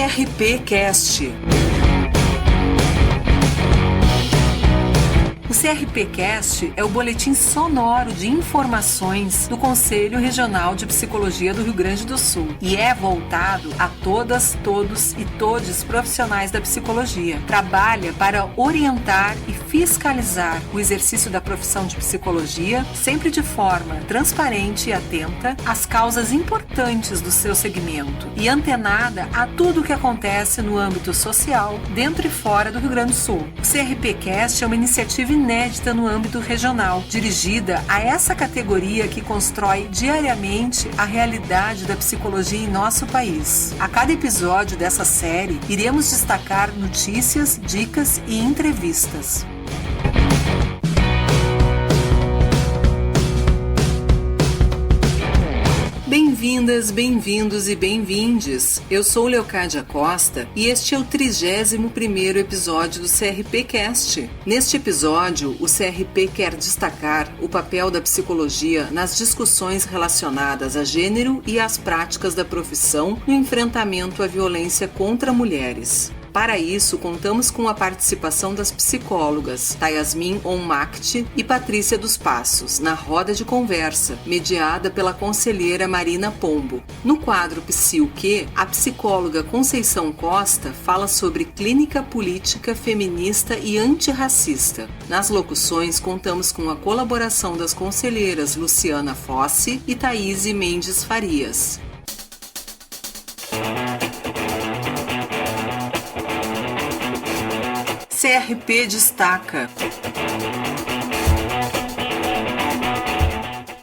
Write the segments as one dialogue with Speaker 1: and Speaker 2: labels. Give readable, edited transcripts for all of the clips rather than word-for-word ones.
Speaker 1: CRP Cast. O CRP Cast é o boletim sonoro de informações do Conselho Regional de Psicologia do Rio Grande do Sul e é voltado a todas, todos e todes profissionais da psicologia. Trabalha para orientar e fiscalizar o exercício da profissão de psicologia, sempre de forma transparente e atenta às causas importantes do seu segmento e antenada a tudo o que acontece no âmbito social, dentro e fora do Rio Grande do Sul. O CRP Cast é uma iniciativa inédita no âmbito regional, dirigida a essa categoria que constrói diariamente a realidade da psicologia em nosso país. A cada episódio dessa série, iremos destacar notícias, dicas e entrevistas. Bem-vindas, bem-vindos e bem-vindes. Eu sou Leocádia Costa e este é o 31º episódio do CRP Cast. Neste episódio, o CRP quer destacar o papel da psicologia nas discussões relacionadas a gênero e às práticas da profissão no enfrentamento à violência contra mulheres. Para isso, contamos com a participação das psicólogas Tayasmin Onmakti e Patrícia dos Passos, na roda de conversa, mediada pela conselheira Marina Pombo. No quadro Psi o Quê?, a psicóloga Conceição Costa fala sobre clínica política feminista e antirracista. Nas locuções, contamos com a colaboração das conselheiras Luciana Fossi e Thaís Mendes Farias. CRP destaca.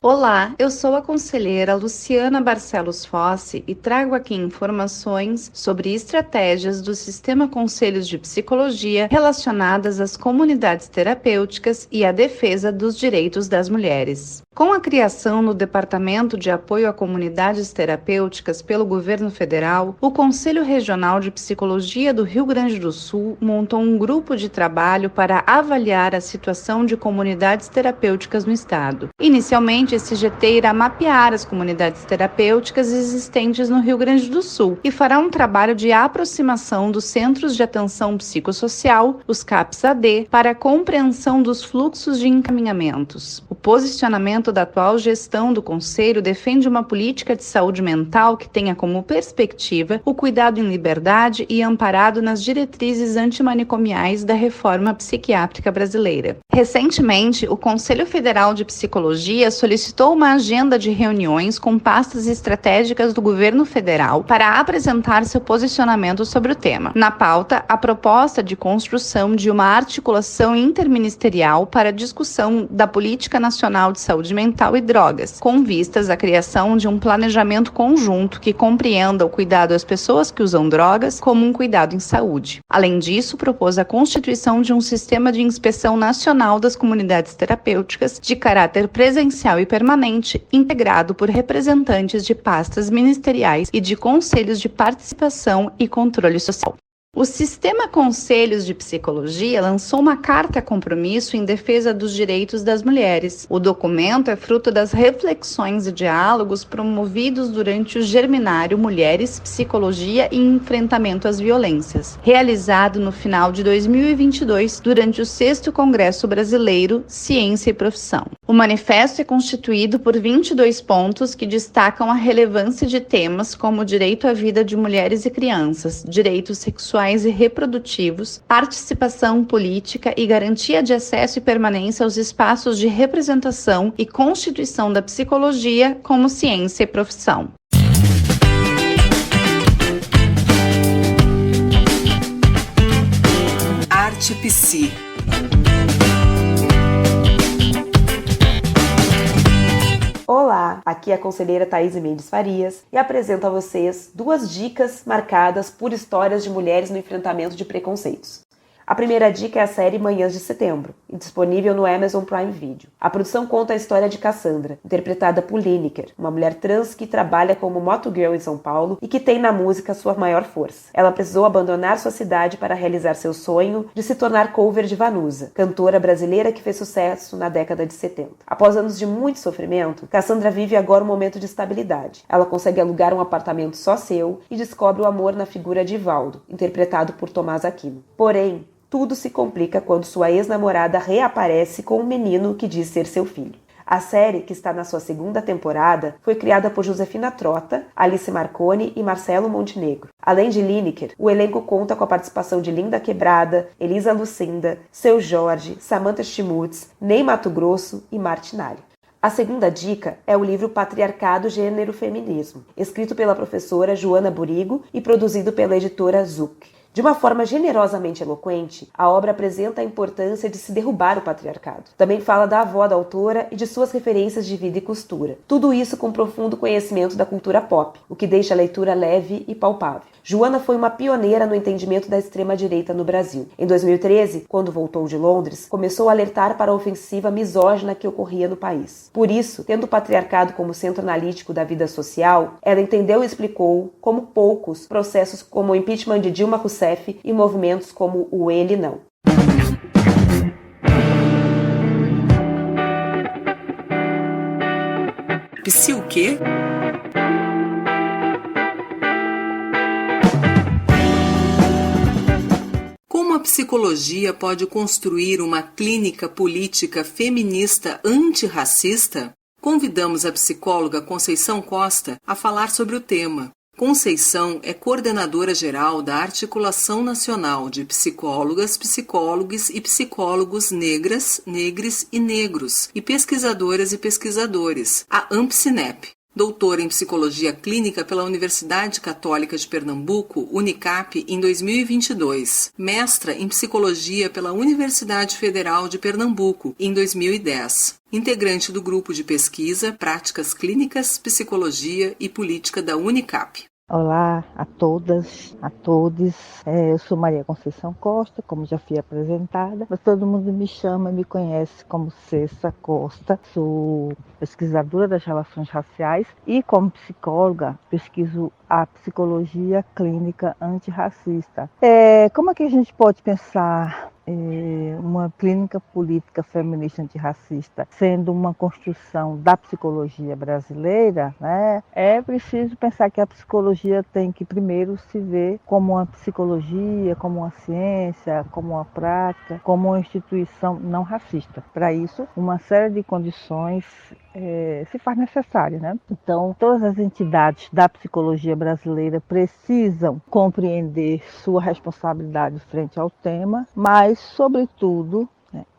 Speaker 2: Olá, eu sou a conselheira Luciana Barcelos Fossi e trago aqui informações sobre estratégias do Sistema Conselhos de Psicologia relacionadas às comunidades terapêuticas e à defesa dos direitos das mulheres. Com a criação do Departamento de Apoio a Comunidades Terapêuticas pelo Governo Federal, o Conselho Regional de Psicologia do Rio Grande do Sul montou um grupo de trabalho para avaliar a situação de comunidades terapêuticas no estado. Inicialmente, esse GT irá mapear as comunidades terapêuticas existentes no Rio Grande do Sul e fará um trabalho de aproximação dos Centros de Atenção Psicossocial, os CAPS-AD, para a compreensão dos fluxos de encaminhamentos. O posicionamento da atual gestão do Conselho defende uma política de saúde mental que tenha como perspectiva o cuidado em liberdade e amparado nas diretrizes antimanicomiais da reforma psiquiátrica brasileira. Recentemente, o Conselho Federal de Psicologia solicitou uma agenda de reuniões com pastas estratégicas do governo federal para apresentar seu posicionamento sobre o tema. Na pauta, a proposta de construção de uma articulação interministerial para a discussão da Política Nacional de Saúde Mental e Drogas, com vistas à criação de um planejamento conjunto que compreenda o cuidado às pessoas que usam drogas como um cuidado em saúde. Além disso, propôs a constituição de um sistema de inspeção nacional das comunidades terapêuticas de caráter presencial e permanente, integrado por representantes de pastas ministeriais e de conselhos de participação e controle social. O Sistema Conselhos de Psicologia lançou uma carta-compromisso em defesa dos direitos das mulheres. O documento é fruto das reflexões e diálogos promovidos durante o Germinário Mulheres, Psicologia e Enfrentamento às Violências, realizado no final de 2022 durante o 6º Congresso Brasileiro Ciência e Profissão. O manifesto é constituído por 22 pontos que destacam a relevância de temas como o direito à vida de mulheres e crianças, direitos sexuais e reprodutivos, participação política e garantia de acesso e permanência aos espaços de representação e constituição da psicologia como ciência e profissão.
Speaker 1: Arte Psi.
Speaker 3: Olá, aqui é a conselheira Thaís Mendes Farias e apresento a vocês 2 dicas marcadas por histórias de mulheres no enfrentamento de preconceitos. A primeira dica é a série Manhãs de Setembro, disponível no Amazon Prime Video. A produção conta a história de Cassandra, interpretada por Lineker, uma mulher trans que trabalha como motogirl em São Paulo e que tem na música sua maior força. Ela precisou abandonar sua cidade para realizar seu sonho de se tornar cover de Vanusa, cantora brasileira que fez sucesso na década de 70. Após anos de muito sofrimento, Cassandra vive agora um momento de estabilidade. Ela consegue alugar um apartamento só seu e descobre o amor na figura de Ivaldo, interpretado por Tomás Aquino. Porém, tudo se complica quando sua ex-namorada reaparece com um menino que diz ser seu filho. A série, que está na sua segunda temporada, foi criada por Josefina Trota, Alice Marconi e Marcelo Montenegro. Além de Lineker, o elenco conta com a participação de Linda Quebrada, Elisa Lucinda, Seu Jorge, Samantha Schmutz, Ney Matogrosso e Martinalho. A segunda dica é o livro Patriarcado, Gênero e Feminismo, escrito pela professora Joana Burigo e produzido pela editora Zuc. De uma forma generosamente eloquente, a obra apresenta a importância de se derrubar o patriarcado. Também fala da avó da autora e de suas referências de vida e costura. Tudo isso com profundo conhecimento da cultura pop, o que deixa a leitura leve e palpável. Joana foi uma pioneira no entendimento da extrema-direita no Brasil. Em 2013, quando voltou de Londres, começou a alertar para a ofensiva misógina que ocorria no país. Por isso, tendo o patriarcado como centro analítico da vida social, ela entendeu e explicou, como poucos, processos como o impeachment de Dilma Rousseff e movimentos como o Ele Não.
Speaker 1: Psi o quê? Como a psicologia pode construir uma clínica política feminista antirracista? Convidamos a psicóloga Conceição Costa a falar sobre o tema. Conceição é coordenadora geral da Articulação Nacional de Psicólogas, Psicólogos e Psicólogos Negras, Negres e Negros e pesquisadoras e pesquisadores, a AmpCinep. Doutora em Psicologia Clínica pela Universidade Católica de Pernambuco, Unicap, em 2022. Mestra em Psicologia pela Universidade Federal de Pernambuco, em 2010. Integrante do grupo de pesquisa Práticas Clínicas, Psicologia e Política da Unicap.
Speaker 4: Olá a todas, a todos. Eu sou Maria Conceição Costa, como já fui apresentada, mas todo mundo me chama e me conhece como Cessa Costa. Sou pesquisadora das relações raciais e, como psicóloga, pesquiso a psicologia clínica antirracista. Como é que a gente pode pensar uma clínica política feminista antirracista sendo uma construção da psicologia brasileira, né? É preciso pensar que a psicologia tem que primeiro se ver como uma psicologia, como uma ciência, como uma prática, como uma instituição não racista. Para isso, uma série de condições se faz necessária, né? Então, todas as entidades da psicologia brasileira precisam compreender sua responsabilidade frente ao tema, mas, sobretudo,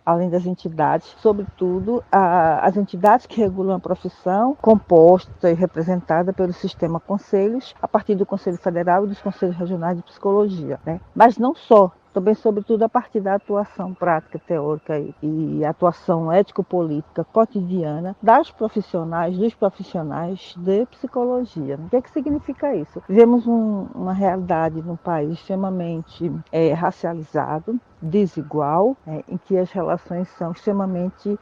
Speaker 4: além das entidades, sobretudo as entidades que regulam a profissão, composta e representada pelo sistema conselhos, a partir do Conselho Federal e dos Conselhos Regionais de Psicologia, né? Mas não só. Também, sobretudo, a partir da atuação prática, teórica e atuação ético-política cotidiana dos profissionais de psicologia. O que é que significa isso? Vivemos uma realidade no país extremamente racializado, desigual, em que as relações são extremamente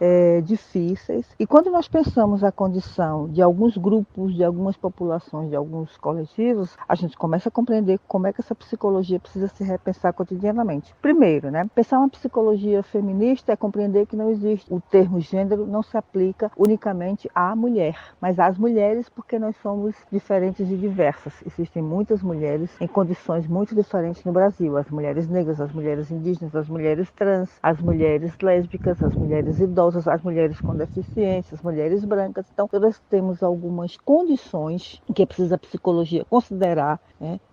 Speaker 4: difíceis. E quando nós pensamos a condição de alguns grupos, de algumas populações, de alguns coletivos, a gente começa a compreender como é que essa psicologia precisa se repensar cotidianamente. Primeiro, pensar uma psicologia feminista é compreender que não existe o termo gênero, não se aplica unicamente à mulher, mas às mulheres, porque nós somos diferentes e diversas. Existem muitas mulheres em condições muito diferentes no Brasil: as mulheres negras, as mulheres indígenas, as mulheres trans, as mulheres lésbicas, as mulheres idosas, as mulheres com deficiência, as mulheres brancas. Então, todas temos algumas condições que precisa a psicologia considerar,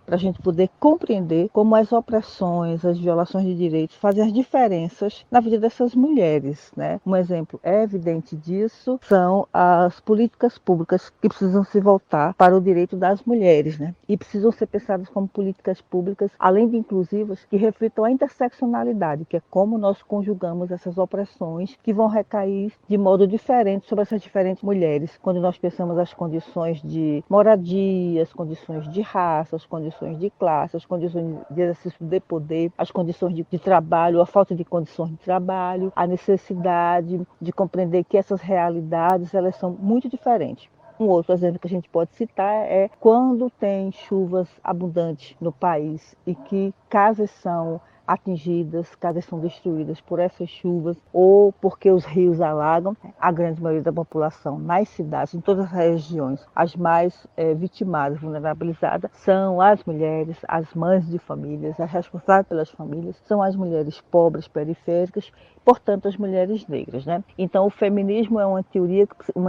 Speaker 4: para a gente poder compreender como as opressões, as violações de direitos fazem as diferenças na vida dessas mulheres, né? Um exemplo evidente disso são as políticas públicas que precisam se voltar para o direito das mulheres, né? E precisam ser pensadas como políticas públicas, além de inclusivas, que reflitam a interseccionalidade, que é como nós conjugamos essas opressões que vão recair de modo diferente sobre essas diferentes mulheres, quando nós pensamos as condições de moradia, as condições de raça, as condições condições de classe, as condições de exercício de poder, as condições de trabalho, a falta de condições de trabalho, a necessidade de compreender que essas realidades elas são muito diferentes. Um outro exemplo que a gente pode citar é quando tem chuvas abundantes no país e que casas são atingidas, casas são destruídas por essas chuvas ou porque os rios alagam, a grande maioria da população nas cidades, em todas as regiões, as mais vitimadas, vulnerabilizadas, são as mulheres, as mães de famílias, as responsáveis pelas famílias, são as mulheres pobres, periféricas, portanto as mulheres negras, né? Então o feminismo é uma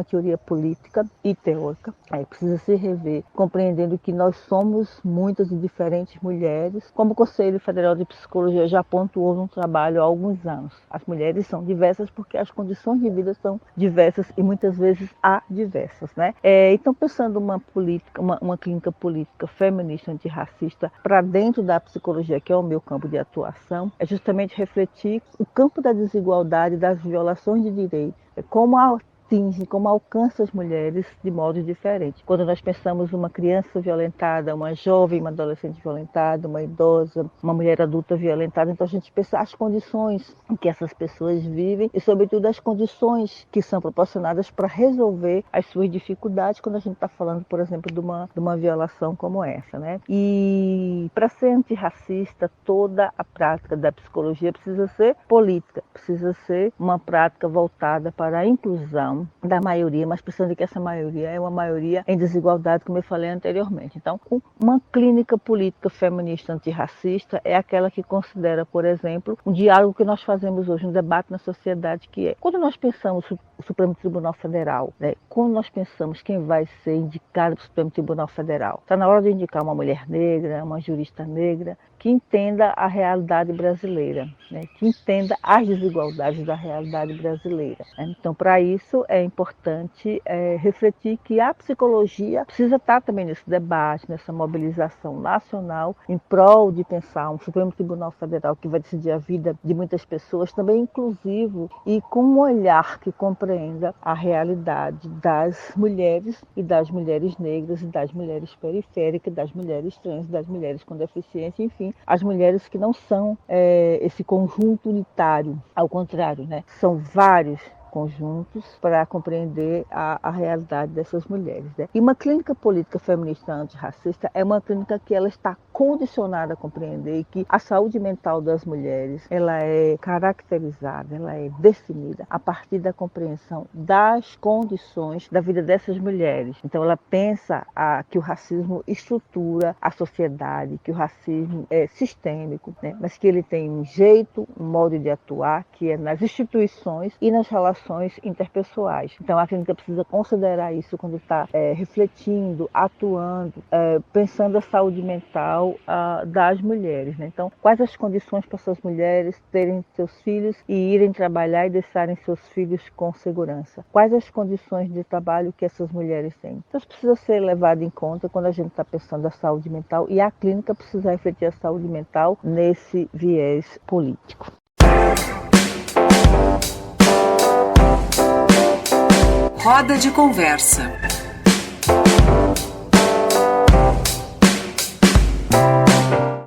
Speaker 4: teoria política e teórica, precisa se rever, compreendendo que nós somos muitas e diferentes mulheres, como o Conselho Federal de Psicologia já pontuou num trabalho há alguns anos. As mulheres são diversas porque as condições de vida são diversas e muitas vezes adversas, né? Então pensando uma clínica política feminista antirracista para dentro da psicologia, que é o meu campo de atuação, é justamente refletir o campo da desigualdade, das violações de direitos, como alcança as mulheres de modo diferente. Quando nós pensamos uma criança violentada, uma jovem, uma adolescente violentada, uma idosa, uma mulher adulta violentada, então a gente pensa as condições em que essas pessoas vivem e, sobretudo, as condições que são proporcionadas para resolver as suas dificuldades quando a gente está falando, por exemplo, de uma violação como essa, né? E para ser antirracista, toda a prática da psicologia precisa ser política, precisa ser uma prática voltada para a inclusão da maioria, mas pensando que essa maioria é uma maioria em desigualdade, como eu falei anteriormente. Então, uma clínica política feminista antirracista é aquela que considera, por exemplo, um diálogo que nós fazemos hoje, um debate na sociedade, que é, quando nós pensamos o Supremo Tribunal Federal, né, quando nós pensamos quem vai ser indicado para o Supremo Tribunal Federal, está na hora de indicar uma mulher negra, uma jurista negra, que entenda a realidade brasileira, né, que entenda as desigualdades da realidade brasileira. Né? Então, para isso, é importante refletir que a psicologia precisa estar também nesse debate, nessa mobilização nacional, em prol de pensar um Supremo Tribunal Federal que vai decidir a vida de muitas pessoas, também inclusivo e com um olhar que compreenda a realidade das mulheres e das mulheres negras e das mulheres periféricas, das mulheres trans, das mulheres com deficiência, enfim, as mulheres que não são esse conjunto unitário, ao contrário, né? São vários conjuntos para compreender a realidade dessas mulheres. Né? E uma clínica política feminista antirracista é uma clínica que ela está condicionada a compreender que a saúde mental das mulheres ela é caracterizada, ela é definida a partir da compreensão das condições da vida dessas mulheres. Então ela pensa que o racismo estrutura a sociedade, que o racismo é sistêmico, né? Mas que ele tem um jeito, um modo de atuar que é nas instituições e nas relações interpessoais. Então a clínica precisa considerar isso quando está refletindo, atuando, pensando a saúde mental das mulheres. Né? Então, quais as condições para essas mulheres terem seus filhos e irem trabalhar e deixarem seus filhos com segurança? Quais as condições de trabalho que essas mulheres têm? Então, isso precisa ser levado em conta quando a gente está pensando a saúde mental, e a clínica precisa refletir a saúde mental nesse viés político.
Speaker 1: Roda de conversa.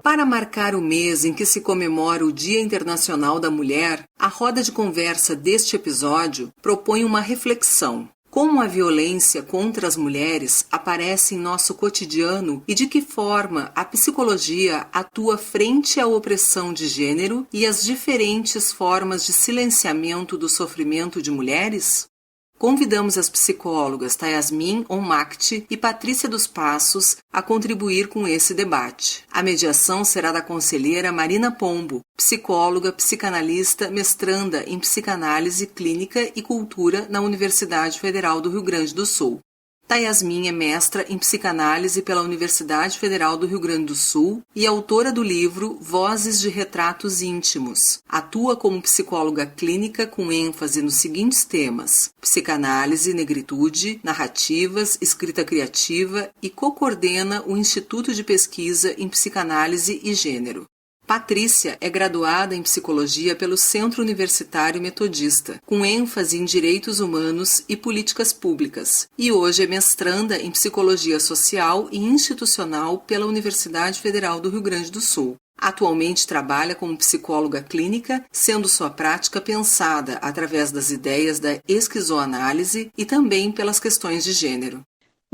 Speaker 1: Para marcar o mês em que se comemora o Dia Internacional da Mulher, a roda de conversa deste episódio propõe uma reflexão. Como a violência contra as mulheres aparece em nosso cotidiano e de que forma a psicologia atua frente à opressão de gênero e às diferentes formas de silenciamento do sofrimento de mulheres? Convidamos as psicólogas Tayasmin Onmakti e Patrícia dos Passos a contribuir com esse debate. A mediação será da conselheira Marina Pombo, psicóloga, psicanalista, mestranda em psicanálise clínica e cultura na Universidade Federal do Rio Grande do Sul. Tayasmin é mestra em psicanálise pela Universidade Federal do Rio Grande do Sul e autora do livro Vozes de Retratos Íntimos. Atua como psicóloga clínica com ênfase nos seguintes temas: psicanálise, negritude, narrativas, escrita criativa e co-coordena o Instituto de Pesquisa em Psicanálise e Gênero. Patrícia é graduada em Psicologia pelo Centro Universitário Metodista, com ênfase em Direitos Humanos e Políticas Públicas, e hoje é mestranda em Psicologia Social e Institucional pela Universidade Federal do Rio Grande do Sul. Atualmente trabalha como psicóloga clínica, sendo sua prática pensada através das ideias da esquizoanálise e também pelas questões de gênero.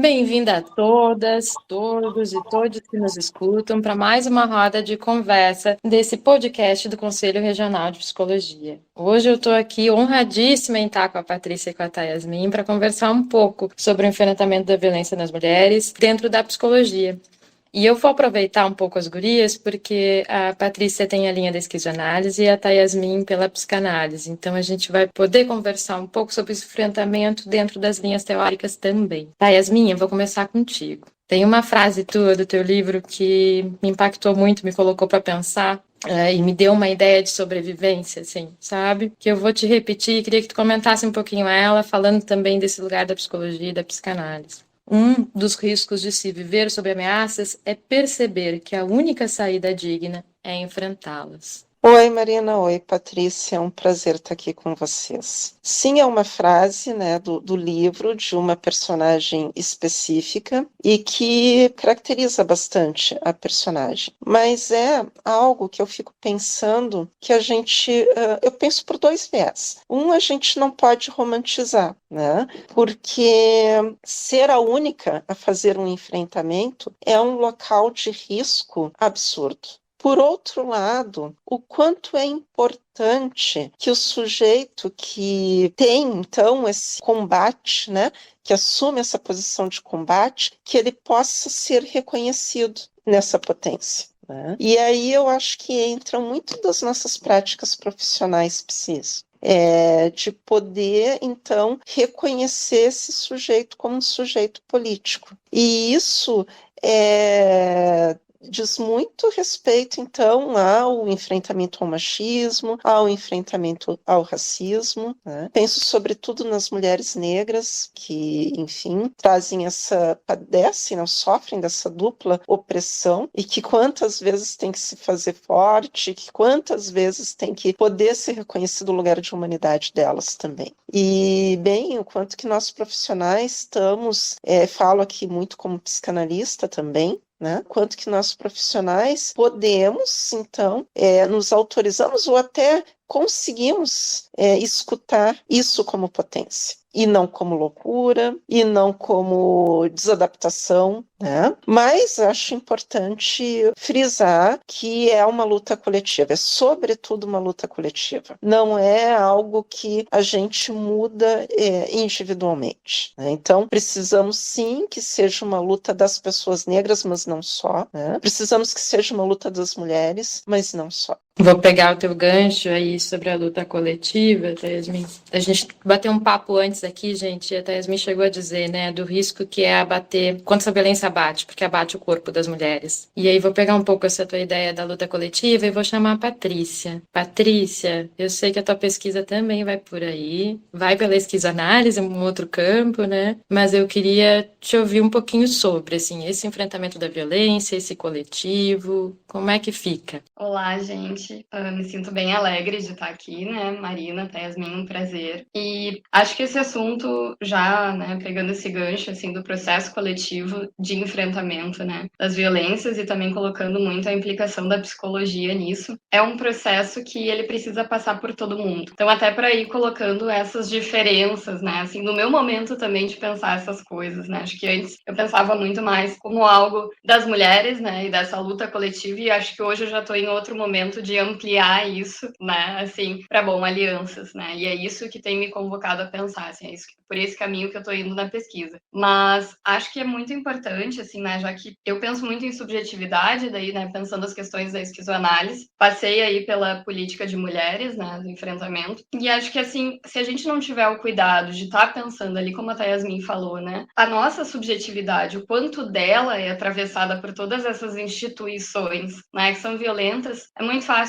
Speaker 5: Bem-vinda a todas, todos e todos que nos escutam para mais uma roda de conversa desse podcast do Conselho Regional de Psicologia. Hoje eu estou aqui honradíssima em estar com a Patrícia e com a Tayasmin para conversar um pouco sobre o enfrentamento da violência nas mulheres dentro da psicologia. E eu vou aproveitar um pouco as gurias, porque a Patrícia tem a linha da esquizoanálise e a Tayasmin pela psicanálise. Então a gente vai poder conversar um pouco sobre esse enfrentamento dentro das linhas teóricas também. Tayasmin, eu vou começar contigo. Tem uma frase tua do teu livro que me impactou muito, me colocou para pensar. E me deu uma ideia de sobrevivência, assim, sabe? Que eu vou te repetir e queria que tu comentasse um pouquinho ela, falando também desse lugar da psicologia e da psicanálise. Um dos riscos de se viver sob ameaças é perceber que a única saída digna é enfrentá-las.
Speaker 6: Oi, Marina. Oi, Patrícia. É um prazer estar aqui com vocês. Sim, é uma frase, né, do livro de uma personagem específica e que caracteriza bastante a personagem. Mas é algo que eu fico pensando que eu penso por dois viés. A gente não pode romantizar, né? Porque ser a única a fazer um enfrentamento é um local de risco absurdo. Por outro lado, o quanto é importante que o sujeito que tem, então, esse combate, né, que assume essa posição de combate, que ele possa ser reconhecido nessa potência. Né? E aí eu acho que entram muito das nossas práticas profissionais psis. De poder, então, reconhecer esse sujeito como um sujeito político. E isso diz muito respeito, então, ao enfrentamento ao machismo, ao enfrentamento ao racismo. Né? Penso, sobretudo, nas mulheres negras que, enfim, padecem, não, sofrem dessa dupla opressão e que quantas vezes tem que se fazer forte, que quantas vezes tem que poder ser reconhecido o lugar de humanidade delas também. E, bem, o quanto que nós profissionais estamos, falo aqui muito como psicanalista também, né? Quanto que nós profissionais podemos, então, nos autorizamos ou até conseguimos escutar isso como potência. E não como loucura, e não como desadaptação, né? Mas acho importante frisar que é uma luta coletiva, é sobretudo uma luta coletiva. Não é algo que a gente muda individualmente. Né? Então, precisamos sim que seja uma luta das pessoas negras, mas não só. Né? Precisamos que seja uma luta das mulheres, mas não só.
Speaker 5: Vou pegar o teu gancho aí sobre a luta coletiva, Tayasmin. A gente bateu um papo antes aqui, gente, e a Tayasmin chegou a dizer, né, do risco que é abater, quando essa violência abate, porque abate o corpo das mulheres. E aí vou pegar um pouco essa tua ideia da luta coletiva e vou chamar a Patrícia. Patrícia, eu sei que a tua pesquisa também vai por aí, vai pela esquizoanálise, um outro campo, né, mas eu queria te ouvir um pouquinho sobre, assim, esse enfrentamento da violência, esse coletivo, como é que fica?
Speaker 7: Olá, gente. Me sinto bem alegre de estar aqui, né, Marina, Tayasmin, um prazer. E acho que esse assunto já, né, pegando esse gancho, assim, do processo coletivo de enfrentamento, né, das violências e também colocando muito a implicação da psicologia nisso, é um processo que ele precisa passar por todo mundo. Então, até para ir colocando essas diferenças, né, assim, no meu momento também de pensar essas coisas, né, acho que antes eu pensava muito mais como algo das mulheres, né, e dessa luta coletiva, e acho que hoje eu já estou em outro momento de ampliar isso, né, assim, para, alianças, né, e é isso que tem me convocado a pensar, assim, por esse caminho que eu estou indo na pesquisa. Mas acho que é muito importante, assim, né, já que eu penso muito em subjetividade, daí, né, pensando as questões da esquizoanálise, passei aí pela política de mulheres, né, do enfrentamento, e acho que, assim, se a gente não tiver o cuidado de estar pensando ali, como a Tayasmin falou, né, a nossa subjetividade, o quanto dela é atravessada por todas essas instituições, né, que são violentas, é muito fácil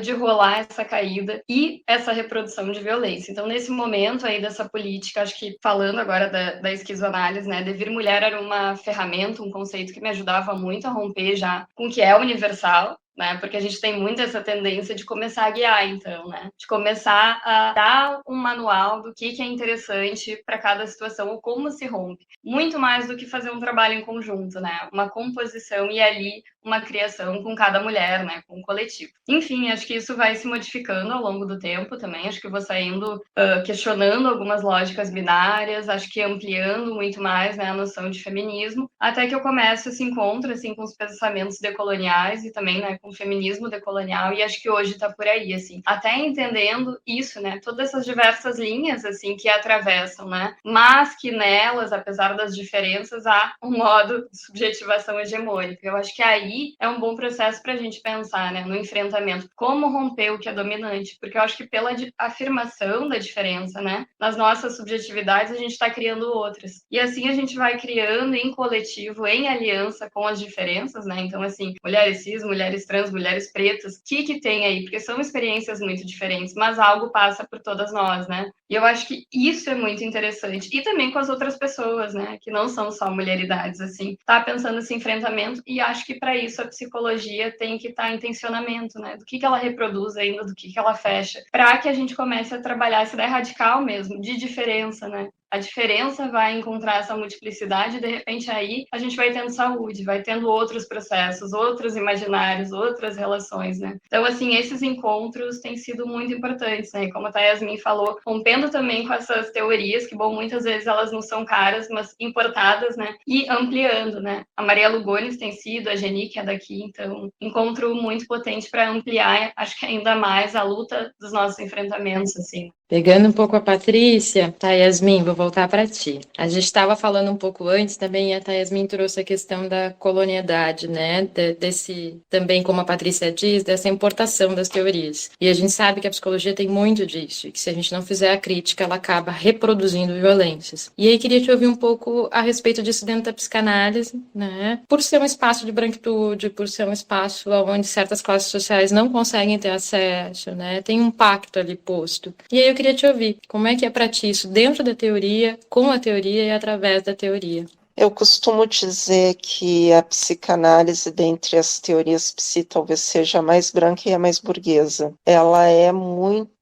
Speaker 7: de rolar essa caída e essa reprodução de violência. Então, nesse momento aí dessa política, acho que falando agora da esquizoanálise, né, devir mulher era uma ferramenta, um conceito que me ajudava muito a romper já com o que é universal, né? Porque a gente tem muito essa tendência de começar a guiar, então, né? De começar a dar um manual do que é interessante para cada situação ou como se rompe. Muito mais do que fazer um trabalho em conjunto, né? Uma composição e ali uma criação com cada mulher, né? Com o coletivo. Enfim, acho que isso vai se modificando ao longo do tempo também. Acho que eu vou saindo questionando algumas lógicas binárias, acho que ampliando muito mais, né, a noção de feminismo, até que eu começo esse encontro assim com os pensamentos decoloniais e também, né, com o feminismo decolonial, e acho que hoje está por aí, assim, até entendendo isso, né, todas essas diversas linhas assim que atravessam, né, mas que nelas, apesar das diferenças, há um modo de subjetivação hegemônica. Eu acho que aí é um bom processo para a gente pensar, né, no enfrentamento, como romper o que é dominante, porque eu acho que pela afirmação da diferença, né, nas nossas subjetividades a gente está criando outras, e assim a gente vai criando em coletivo, em aliança com as diferenças, né, então assim, mulheres cis, mulheres trans, mulheres pretas, o que tem aí? Porque são experiências muito diferentes, mas algo passa por todas nós, né, e eu acho que isso é muito interessante, e também com as outras pessoas, né, que não são só mulheridades, assim, tá pensando esse enfrentamento, e acho que para isso a psicologia tem que estar em tensionamento, né, do que ela reproduz ainda, do que ela fecha, para que a gente comece a trabalhar essa ideia radical mesmo, de diferença, né, a diferença vai encontrar essa multiplicidade e, de repente, aí a gente vai tendo saúde, vai tendo outros processos, outros imaginários, outras relações, né? Então, assim, esses encontros têm sido muito importantes, né? Como a Yasmin falou, rompendo também com essas teorias, que, bom, muitas vezes elas não são caras, mas importadas, né? E ampliando, né? A Maria Lugones tem sido, a Geni, que é daqui, então, encontro muito potente para ampliar, acho que ainda mais, a luta dos nossos enfrentamentos, assim.
Speaker 5: Pegando um pouco a Patrícia, tá, Yasmin, vou voltar para ti. A gente estava falando um pouco antes também, a Yasmin trouxe a questão da colonialidade, né, desse, também como a Patrícia diz, dessa importação das teorias. E a gente sabe que a psicologia tem muito disso, e que se a gente não fizer a crítica, ela acaba reproduzindo violências. E aí queria te ouvir um pouco a respeito disso dentro da psicanálise, né, por ser um espaço de branquitude, por ser um espaço onde certas classes sociais não conseguem ter acesso, né, tem um pacto ali posto. E aí eu queria te ouvir, como é que é para ti isso dentro da teoria, com a teoria e através da teoria?
Speaker 6: Eu costumo dizer que a psicanálise, dentre as teorias psi, talvez seja a mais branca e a mais burguesa. Ela é muito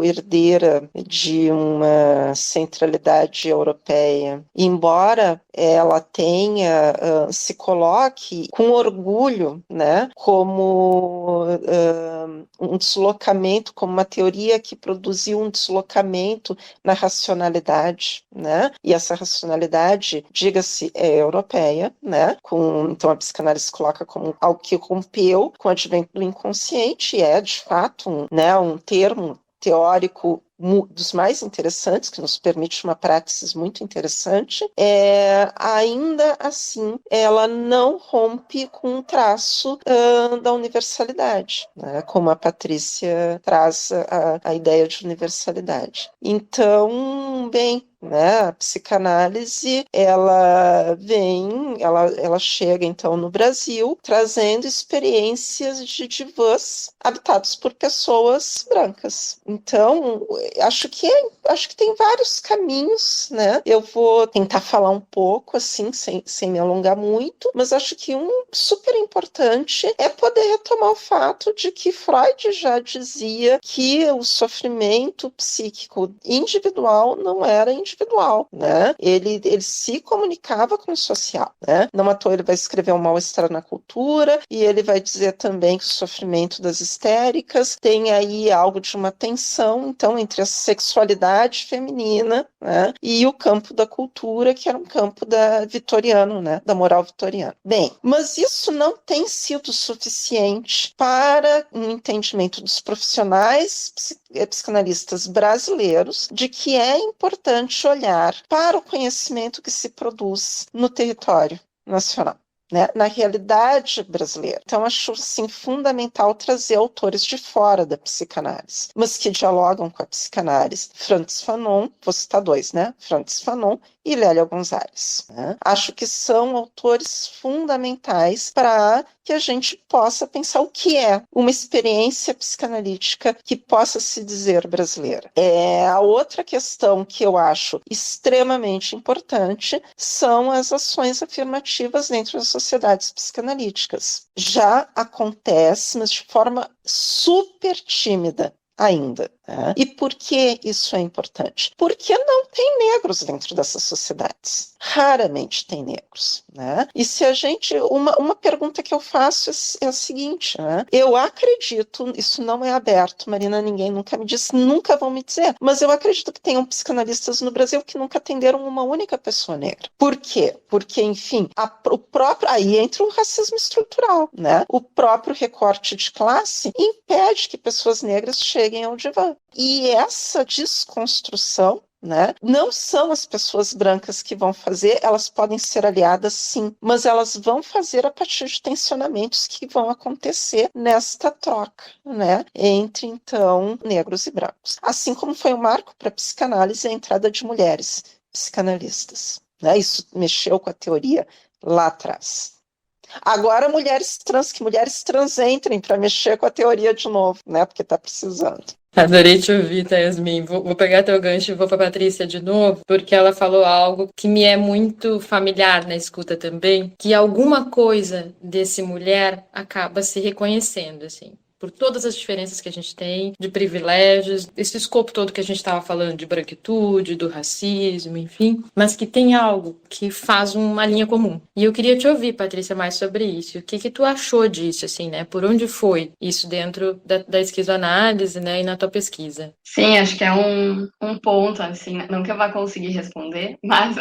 Speaker 6: herdeira de uma centralidade europeia. Embora ela tenha, se coloque com orgulho, né, como um deslocamento, como uma teoria que produziu um deslocamento na racionalidade, né, e essa racionalidade, diga-se, é europeia, né, então a psicanálise se coloca como algo que rompeu com o advento do inconsciente, e é, de fato, um termo teórico dos mais interessantes, que nos permite uma praxis muito interessante, ainda assim, ela não rompe com um traço da universalidade, né? Como a Patrícia traz a ideia de universalidade. Então, bem, né, a psicanálise, ela chega então no Brasil, trazendo experiências de divãs habitados por pessoas brancas. Então, acho que tem vários caminhos, né? Eu vou tentar falar um pouco, assim, sem me alongar muito, mas acho que um super importante é poder retomar o fato de que Freud já dizia que o sofrimento psíquico individual não era individual, né? Ele se comunicava com o social, né? Não à toa ele vai escrever O Mal-Estar na Cultura, e ele vai dizer também que o sofrimento das histéricas tem aí algo de uma tensão, então, entre a sexualidade feminina, né, e o campo da cultura, que era um campo vitoriano, né, da moral vitoriana. Bem, mas isso não tem sido suficiente para um entendimento dos profissionais psicanalistas brasileiros de que é importante olhar para o conhecimento que se produz no território nacional, né, na realidade brasileira. Então, acho, assim, fundamental trazer autores de fora da psicanálise, mas que dialogam com a psicanálise. Francis Fanon, vou citar dois, né? Francis Fanon e Lélia Gonzalez, né? Acho que são autores fundamentais para que a gente possa pensar o que é uma experiência psicanalítica que possa se dizer brasileira. A outra questão que eu acho extremamente importante são as ações afirmativas dentro das sociedades psicanalíticas. Já acontece, mas de forma super tímida ainda. Né? E por que isso é importante? Porque não tem negros dentro dessas sociedades. Raramente tem negros. Né? E se a gente... Uma pergunta que eu faço é a seguinte, né? Eu acredito, isso não é aberto, Marina, ninguém nunca me disse, nunca vão me dizer, mas eu acredito que tenham psicanalistas no Brasil que nunca atenderam uma única pessoa negra. Por quê? Porque, enfim, o próprio... Aí entra o racismo estrutural, né? O próprio recorte de classe impede que pessoas negras cheguem ao divã. E essa desconstrução, né, não são as pessoas brancas que vão fazer, elas podem ser aliadas sim, mas elas vão fazer a partir de tensionamentos que vão acontecer nesta troca, né, entre então negros e brancos. Assim como foi um marco para a psicanálise a entrada de mulheres psicanalistas. Né, isso mexeu com a teoria lá atrás. Agora que mulheres trans entrem para mexer com a teoria de novo, né? Porque está precisando.
Speaker 5: Adorei te ouvir, tá, Yasmin. Vou pegar teu gancho e vou para a Patrícia de novo, porque ela falou algo que me é muito familiar na escuta também, que alguma coisa desse mulher acaba se reconhecendo, assim. Por todas as diferenças que a gente tem, de privilégios, esse escopo todo que a gente estava falando de branquitude, do racismo, enfim, mas que tem algo que faz uma linha comum. E eu queria te ouvir, Patrícia, mais sobre isso. O que tu achou disso, assim, né? Por onde foi isso dentro da esquizoanálise, né, e na tua pesquisa?
Speaker 7: Sim, acho que é um ponto, assim, não que eu vá conseguir responder, mas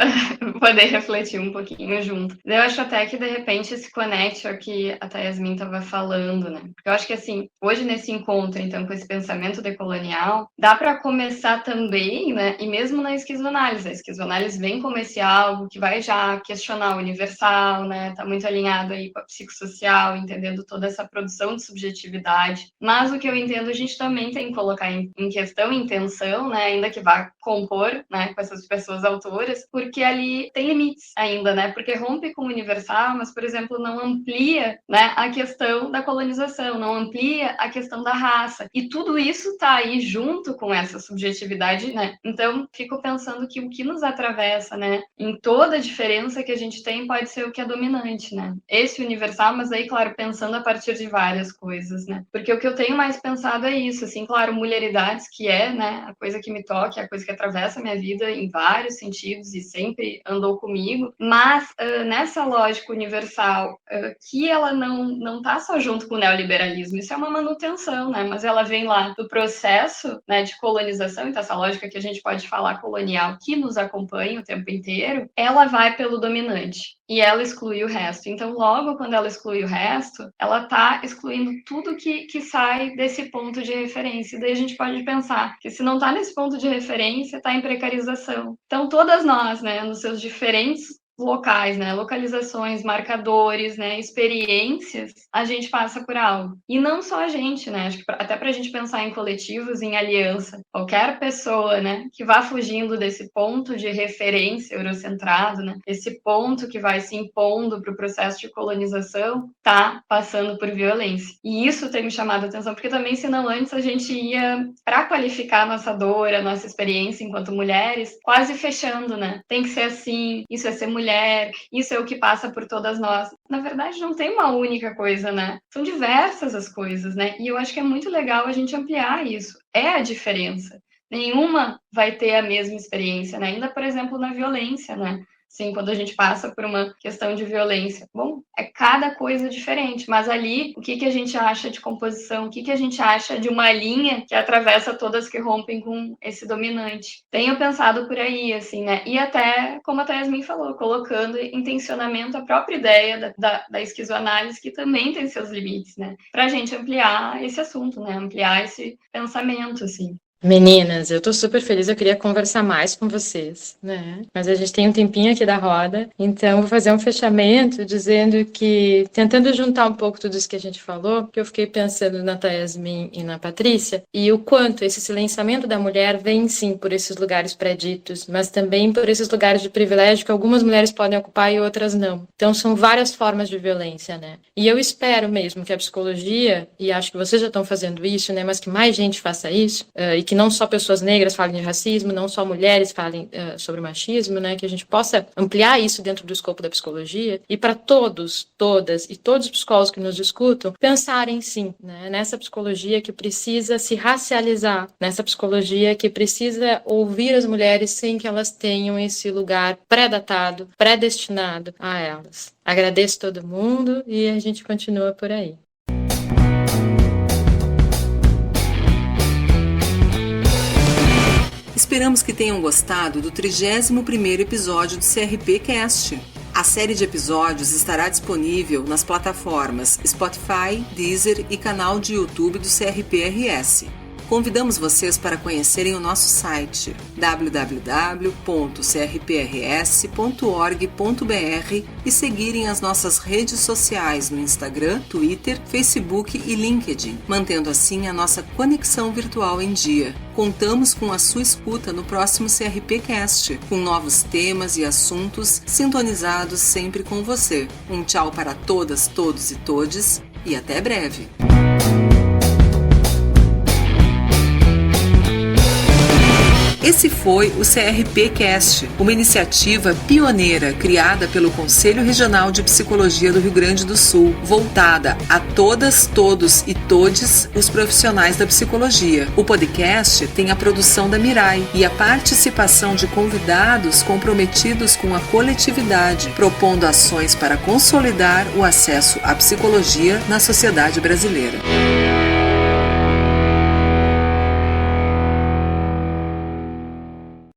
Speaker 7: poder refletir um pouquinho junto. Eu acho até que, de repente, se conecte ao que a Yasmin estava falando, né? Porque eu acho que, assim, hoje nesse encontro, então, com esse pensamento decolonial, dá para começar também, né? E mesmo na esquizoanálise. A esquizoanálise vem como esse algo que vai já questionar o universal, né? Tá muito alinhado aí com a psicossocial, entendendo toda essa produção de subjetividade. Mas o que eu entendo, a gente também tem que colocar em questão, em tensão, né? Ainda que vá compor, né? Com essas pessoas autoras, porque ali tem limites ainda, né? Porque rompe com o universal, mas, por exemplo, não amplia, né? A questão da colonização, não amplia a questão da raça. E tudo isso está aí junto com essa subjetividade, né? Então, fico pensando que o que nos atravessa, né? Em toda a diferença que a gente tem, pode ser o que é dominante, né? Esse universal, mas aí, claro, pensando a partir de várias coisas, né? Porque o que eu tenho mais pensado é isso, assim, claro, mulheridades, que é, né? A coisa que me toca, a coisa que atravessa a minha vida em vários sentidos e sempre andou comigo, mas nessa lógica universal, que ela não tá só junto com o neoliberalismo, isso é uma manutenção, né? Mas ela vem lá do processo, né, de colonização, então essa lógica que a gente pode falar colonial, que nos acompanha o tempo inteiro, ela vai pelo dominante. E ela exclui o resto. Então, logo quando ela exclui o resto, ela está excluindo tudo que sai desse ponto de referência. E daí a gente pode pensar que se não está nesse ponto de referência, está em precarização. Então, todas nós, né, nos seus diferentes locais, né, localizações, marcadores, né, experiências, a gente passa por algo. E não só a gente, né, acho que até para a gente pensar em coletivos, em aliança, qualquer pessoa, né, que vá fugindo desse ponto de referência eurocentrado, né, esse ponto que vai se impondo para o processo de colonização, tá passando por violência. E isso tem me chamado a atenção, porque também, senão antes a gente ia, para qualificar a nossa dor, a nossa experiência enquanto mulheres, quase fechando, né, tem que ser assim, isso é ser mulher, isso é o que passa por todas nós. Na verdade, não tem uma única coisa, né? São diversas as coisas, né? E eu acho que é muito legal a gente ampliar isso. É a diferença. Nenhuma vai ter a mesma experiência, né? Ainda, por exemplo, na violência, né? Sim, quando a gente passa por uma questão de violência. Bom, é cada coisa diferente, mas ali, o que a gente acha de composição? O que a gente acha de uma linha que atravessa todas que rompem com esse dominante? Tenho pensado por aí, assim, né? E até, como a Yasmin falou, colocando em tensionamento a própria ideia da esquizoanálise, que também tem seus limites, né? Para a gente ampliar esse assunto, né? Ampliar esse pensamento, assim.
Speaker 5: Meninas, eu tô super feliz, eu queria conversar mais com vocês, né? Mas a gente tem um tempinho aqui da roda, então vou fazer um fechamento dizendo que, tentando juntar um pouco tudo isso que a gente falou, que eu fiquei pensando na Yasmin e na Patrícia, e o quanto esse silenciamento da mulher vem sim por esses lugares pré-ditos, mas também por esses lugares de privilégio que algumas mulheres podem ocupar e outras não. Então são várias formas de violência, né? E eu espero mesmo que a psicologia, e acho que vocês já estão fazendo isso, né? Mas que mais gente faça isso, e que não só pessoas negras falem de racismo, não só mulheres falem sobre machismo, né? Que a gente possa ampliar isso dentro do escopo da psicologia e para todos, todas e todos os psicólogos que nos escutam pensarem sim, né? Nessa psicologia que precisa se racializar, nessa psicologia que precisa ouvir as mulheres sem que elas tenham esse lugar pré-datado, predestinado a elas. Agradeço todo mundo e a gente continua por aí.
Speaker 1: Esperamos que tenham gostado do 31º episódio do CRP Cast. A série de episódios estará disponível nas plataformas Spotify, Deezer e canal de YouTube do CRPRS. Convidamos vocês para conhecerem o nosso site www.crprs.org.br e seguirem as nossas redes sociais no Instagram, Twitter, Facebook e LinkedIn, mantendo assim a nossa conexão virtual em dia. Contamos com a sua escuta no próximo CRPcast, com novos temas e assuntos sintonizados sempre com você. Um tchau para todas, todos e todes e até breve! Esse foi o CRP Cast, uma iniciativa pioneira criada pelo Conselho Regional de Psicologia do Rio Grande do Sul, voltada a todas, todos e todes os profissionais da psicologia. O podcast tem a produção da Mirai e a participação de convidados comprometidos com a coletividade, propondo ações para consolidar o acesso à psicologia na sociedade brasileira.